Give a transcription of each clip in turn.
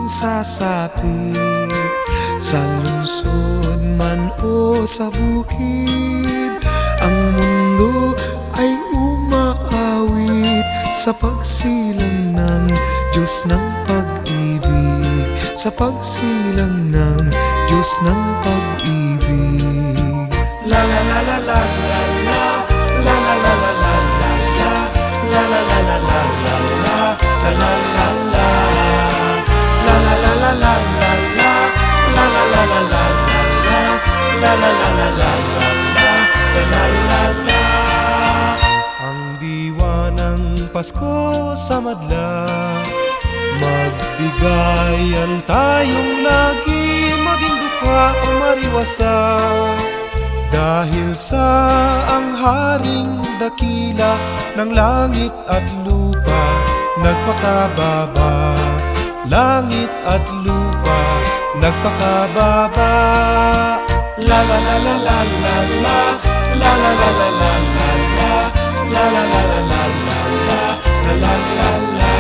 sasapit, sa lungsod man o sa bukid. Ang mundo ay umaawit sa pagsilang ng Diyos ng pag-ibig, sa pagsilang ng Diyos ng pag-ibig. La la la la la la la, la la la la la la la, la la la la la la la, la la la la, la la la la la la la, la la la la la la, la la la la la la, la la la. Ang diwa ng Pasko sa madla, magbigayan tayong lagi, maging dukha o mariwasa. Dahil sa ang haring dakila ng langit at lupa, nagpakababa. Langit at lupa, nagpakababa. La la la la la la la, la la la la la la la, la la la la la la la, la la la la,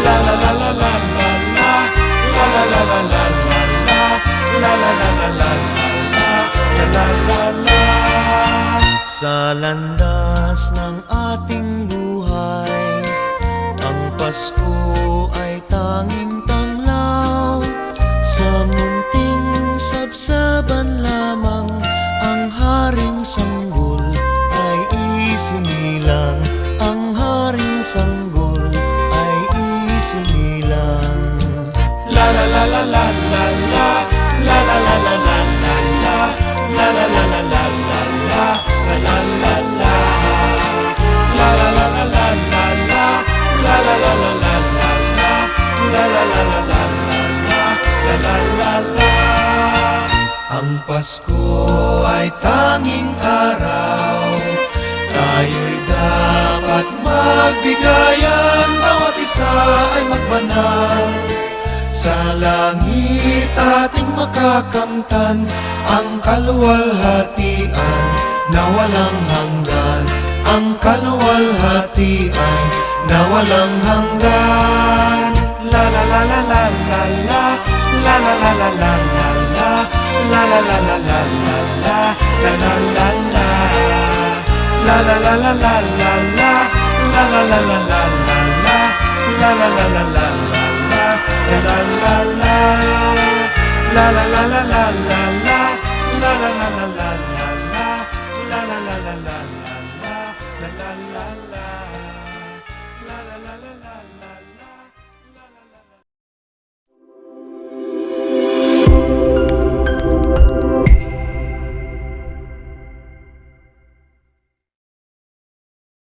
la la la la la la la, la la la la la la la, la la la la la la. La la la. Sa landas ng ating buhay, ang Pasko ay tanging tanglaw. Sa munting sabsaban lamang, ang haring sanggol ay isinilang. Ang haring sanggol ay isinilang. La la la la la la la, la la la la la la la, la la la la la la la, la la la la, la la la la la la la, la la la la la la la, la la la la la la, la la la la. Ang Pasko ay tanging araw, tayo'y dapat magbigayan, bawat isa ay magbanal. Sa langit ating makakamtan ang kaluwalhatian na walang hanggan, ang kaluwalhatian na walang hanggan. La la la la la la la, la la la la la la la, la la la la la la la, la la la la, la la la la la la la, la la la la la la la, la la la la la la. La la la la, la la la la la la, la la la la la.